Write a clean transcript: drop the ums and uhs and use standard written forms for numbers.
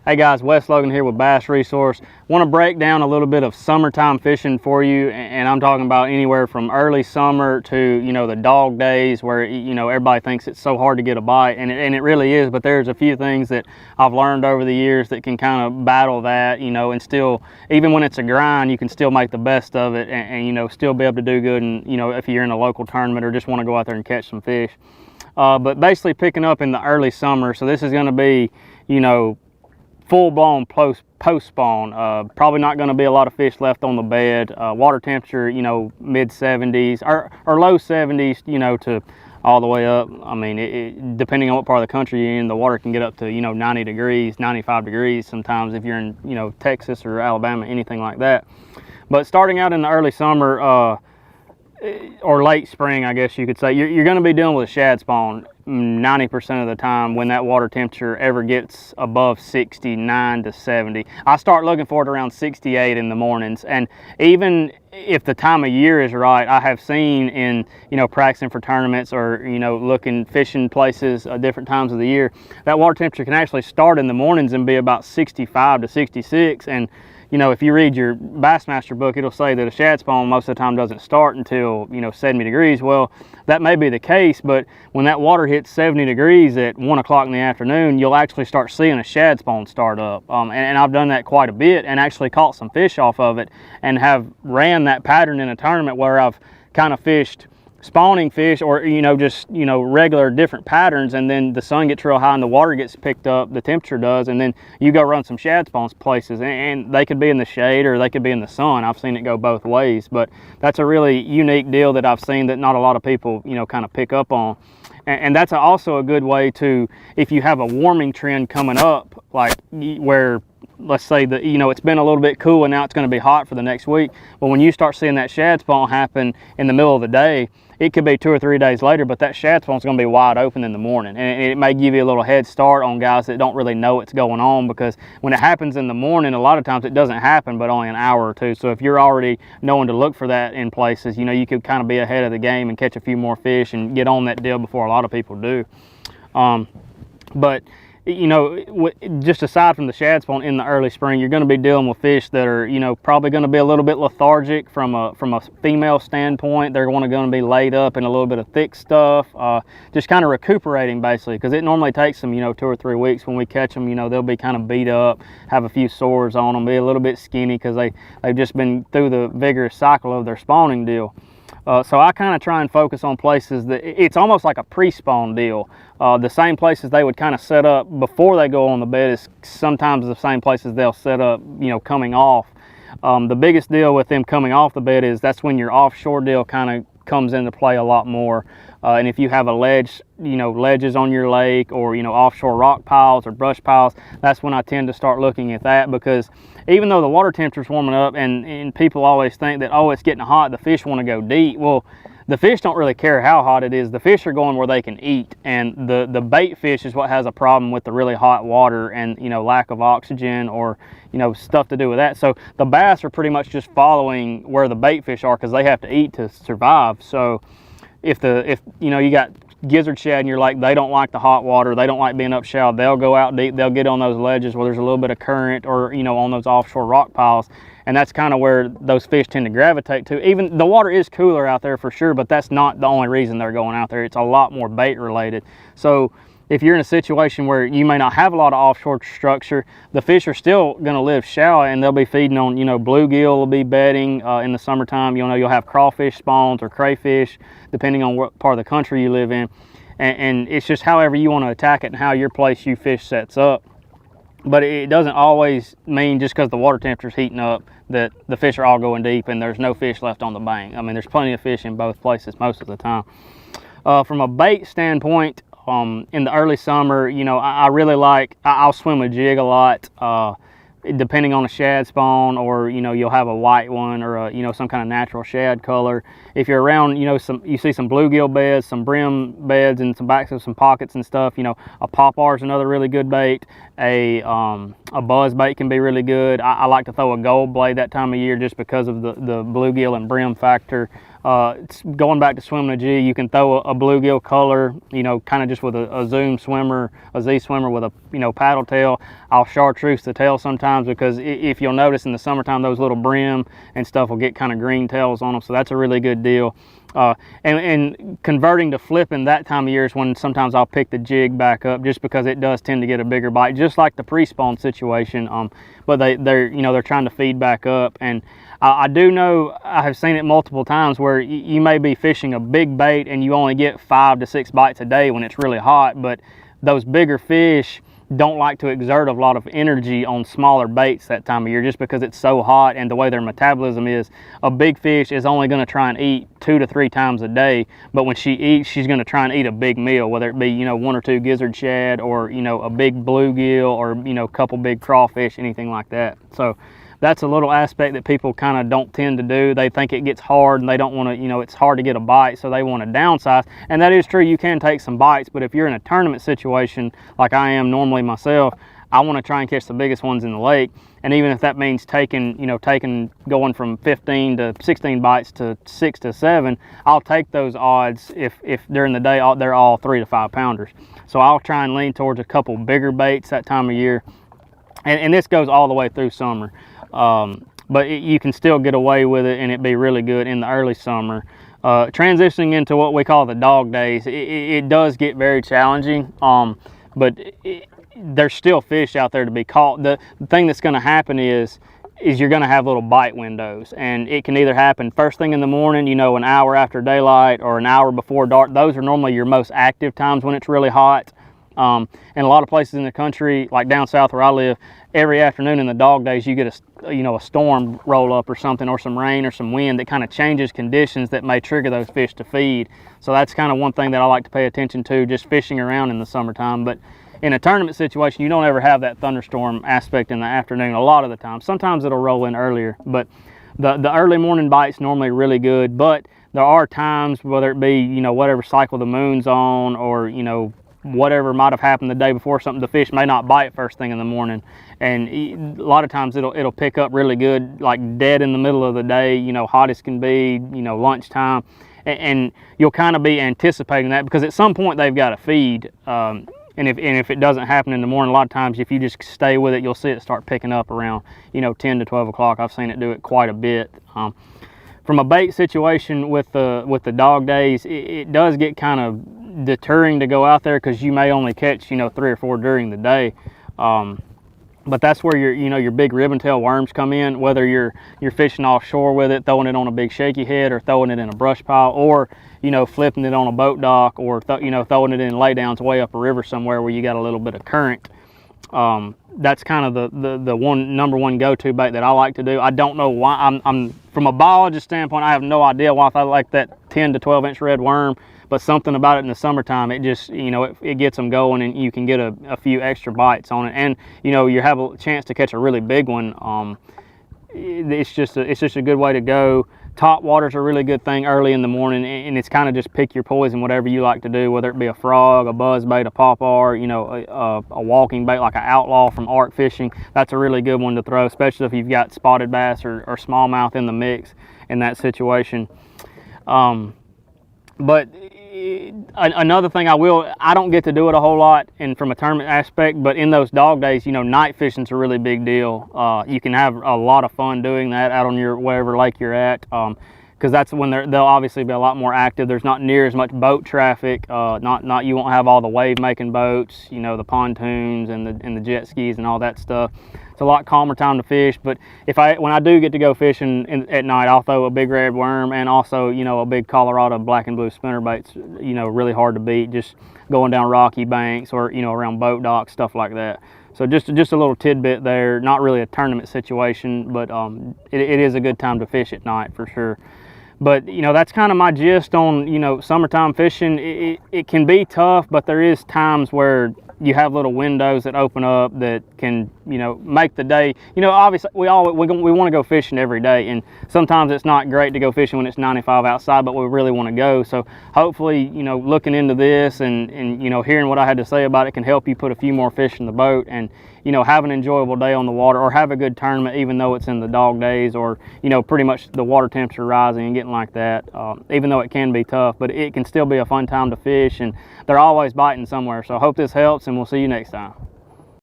Hey guys, Wes Logan here with Bass Resource. Want to break down a little bit of summertime fishing for you, and I'm talking about anywhere from early summer to, you know, the dog days where, you know, everybody thinks it's so hard to get a bite, and it really is, but there's a few things that I've learned over the years that can kind of battle that, you know, and still, even when it's a grind, you can still make the best of it and you know, still be able to do good, and, you know, if you're in a local tournament or just want to go out there and catch some fish. But basically picking up in the early summer, so this is going to be, you know, full-blown post-spawn. Probably not going to be a lot of fish left on the bed. Water temperature, you know, mid-70s or low 70s, you know, to all the way up. I mean, depending on what part of the country you're in, the water can get up to, you know, 90 degrees, 95 degrees sometimes if you're in, you know, Texas or Alabama, anything like that. But starting out in the early summer, or late spring, I guess you could say, you're going to be dealing with a shad spawn 90% of the time when that water temperature ever gets above 69 to 70. I start looking for it around 68 in the mornings, and even if the time of year is right, I have seen in, you know, practicing for tournaments or, you know, looking fishing places at different times of the year, that water temperature can actually start in the mornings and be about 65 to 66. And you know, if you read your Bassmaster book, it'll say that a shad spawn most of the time doesn't start until, you know, 70 degrees. Well, that may be the case, but when that water hits 70 degrees at 1 o'clock in the afternoon, you'll actually start seeing a shad spawn start up. And I've done that quite a bit and actually caught some fish off of it and have ran that pattern in a tournament where I've kind of fished spawning fish or, you know, just, you know, regular different patterns, and then the sun gets real high and the water gets picked up, the temperature does, and then you go run some shad spawns places, and they could be in the shade or they could be in the sun. I've seen it go both ways, but that's a really unique deal that I've seen that not a lot of people, you know, kind of pick up on. And that's also a good way to, if you have a warming trend coming up, like where, let's say that, you know, it's been a little bit cool and now it's going to be hot for the next week. But when you start seeing that shad spawn happen in the middle of the day, it could be 2 or 3 days later, but that shad spawn is going to be wide open in the morning. And it may give you a little head start on guys that don't really know what's going on, because when it happens in the morning, a lot of times it doesn't happen but only an hour or two. So if you're already knowing to look for that in places, you know, you could kind of be ahead of the game and catch a few more fish and get on that deal before a lot of people do. But you know, just aside from the shad spawn in the early spring, you're going to be dealing with fish that are, you know, probably going to be a little bit lethargic from a female standpoint. They're going to be laid up in a little bit of thick stuff, just kind of recuperating basically, because it normally takes them, you know, 2 or 3 weeks. When we catch them, you know, they'll be kind of beat up, have a few sores on them, be a little bit skinny because they've just been through the vigorous cycle of their spawning deal. So I kind of try and focus on places that it's almost like a pre-spawn deal. The same places they would kind of set up before they go on the bed is sometimes the same places they'll set up, you know, coming off. The biggest deal with them coming off the bed is that's when your offshore deal kind of comes into play a lot more. And if you have a ledge, you know, ledges on your lake, or, you know, offshore rock piles or brush piles, that's when I tend to start looking at that, because even though the water temperature is warming up and people always think that, oh, it's getting hot, the fish want to go deep. Well, the fish don't really care how hot it is. The fish are going where they can eat, and the bait fish is what has a problem with the really hot water and, you know, lack of oxygen or, you know, stuff to do with that. So the bass are pretty much just following where the bait fish are because they have to eat to survive. So if you know, you got gizzard shad and you're like, they don't like the hot water, they don't like being up shallow, they'll go out deep, they'll get on those ledges where there's a little bit of current, or, you know, on those offshore rock piles, and that's kind of where those fish tend to gravitate to. Even the water is cooler out there for sure, but that's not the only reason they're going out there. It's a lot more bait related. So if you're in a situation where you may not have a lot of offshore structure, the fish are still going to live shallow, and they'll be feeding on, you know, bluegill will be bedding in the summertime. You know, you'll have crawfish spawns or crayfish, depending on what part of the country you live in. And it's just however you want to attack it and how your place you fish sets up. But it doesn't always mean just because the water temperature is heating up that the fish are all going deep and there's no fish left on the bank. I mean, there's plenty of fish in both places most of the time. From a bait standpoint, in the early summer, you know, I really like, I'll swim a jig a lot, depending on a shad spawn, or, you know, you'll have a white one or a, you know, some kind of natural shad color. If you're around, you know, you see some bluegill beds, some brim beds, and some backs of some pockets and stuff, you know, a poplar is another really good bait. A buzz bait can be really good. I like to throw a gold blade that time of year just because of the bluegill and brim factor. It's going back to swimming a G, you can throw a bluegill color, you know, kind of just with a zoom swimmer, a Z swimmer with a, you know, paddle tail. I'll chartreuse the tail sometimes, because if you'll notice in the summertime, those little brim and stuff will get kind of green tails on them, so that's a really good deal. And converting to flipping that time of year is when sometimes I'll pick the jig back up, just because it does tend to get a bigger bite, just like the pre-spawn situation. But they're you know, they're trying to feed back up. And I do know, I have seen it multiple times where you may be fishing a big bait and you only get 5 to 6 bites a day when it's really hot, but those bigger fish don't like to exert a lot of energy on smaller baits that time of year, just because it's so hot and the way their metabolism is. A big fish is only going to try and eat 2 to 3 times a day, but when she eats, she's going to try and eat a big meal, whether it be, you know, 1 or 2 gizzard shad, or, you know, a big bluegill, or, you know, a couple big crawfish, anything like that. So that's a little aspect that people kind of don't tend to do. They think it gets hard and they don't want to, you know, it's hard to get a bite, so they want to downsize. And that is true, you can take some bites, but if you're in a tournament situation like I am normally myself, I want to try and catch the biggest ones in the lake. And even if that means taking, you know, going from 15 to 16 bites to 6 to 7, I'll take those odds if during the day they're all 3 to 5 pounders. So I'll try and lean towards a couple bigger baits that time of year. And this goes all the way through summer. But you can still get away with it and it be really good in the early summer. Transitioning into what we call the dog days, it does get very challenging, but there's still fish out there to be caught. The thing that's going to happen is you're going to have little bite windows, and it can either happen first thing in the morning, you know, an hour after daylight, or an hour before dark. Those are normally your most active times when it's really hot. And a lot of places in the country, like down south where I live, every afternoon in the dog days you get a storm roll up or something, or some rain or some wind that kind of changes conditions that may trigger those fish to feed. So that's kind of one thing that I like to pay attention to, just fishing around in the summertime. But in a tournament situation, you don't ever have that thunderstorm aspect in the afternoon a lot of the time. Sometimes it'll roll in earlier, but the early morning bite's normally really good. But there are times, whether it be, you know, whatever cycle the moon's on, or, you know, whatever might have happened the day before, something, the fish may not bite first thing in the morning, and a lot of times it'll pick up really good, like dead in the middle of the day, you know, hot as can be, you know, lunchtime, and you'll kind of be anticipating that, because at some point they've got to feed. And if it doesn't happen in the morning, a lot of times if you just stay with it, you'll see it start picking up around, you know, 10 to 12 o'clock. I've seen it do it quite a bit. From a bait situation with the dog days, it does get kind of deterring to go out there, because you may only catch, you know, 3 or 4 during the day. But that's where your big ribbon tail worms come in, whether you're fishing offshore with it, throwing it on a big shaky head, or throwing it in a brush pile, or, you know, flipping it on a boat dock, or throwing it in laydowns way up a river somewhere where you got a little bit of current. That's kind of the number one go-to bait that I like to do. I don't know why. I'm from a biologist standpoint, I have no idea why I like that 10 to 12 inch red worm, but something about it in the summertime, it just, you know, it gets them going, and you can get a few extra bites on it, and, you know, you have a chance to catch a really big one. It's just a good way to go. Topwater's a really good thing early in the morning, and it's kind of just pick your poison, whatever you like to do, whether it be a frog, a buzz bait, a popar, you know, a walking bait like an outlaw from arc fishing. That's a really good one to throw, especially if you've got spotted bass or smallmouth in the mix in that situation. But another thing I don't get to do it a whole lot, and from a tournament aspect, but in those dog days, you know, night fishing's a really big deal. You can have a lot of fun doing that out on your whatever lake you're at, because that's when they'll obviously be a lot more active. There's not near as much boat traffic. You won't have all the wave making boats, you know, the pontoons and the jet skis and all that stuff. It's a lot calmer time to fish. But when I do get to go fishing at night, I'll throw a big red worm, and also, you know, a big Colorado black and blue spinnerbait's, you know, really hard to beat, just going down rocky banks, or, you know, around boat docks, stuff like that. So just a little tidbit there. Not really a tournament situation, but it is a good time to fish at night for sure. But, you know, that's kind of my gist on, you know, summertime fishing. It can be tough, but there is times where you have little windows that open up that can, you know, make the day. You know, obviously we want to go fishing every day, and sometimes it's not great to go fishing when it's 95 outside, but we really want to go. So hopefully, you know, looking into this and you know, hearing what I had to say about it can help you put a few more fish in the boat, and, you know, have an enjoyable day on the water, or have a good tournament even though it's in the dog days, or, you know, pretty much the water temperature rising and getting anything like that, even though it can be tough, but it can still be a fun time to fish, and they're always biting somewhere. So I hope this helps, and we'll see you next time.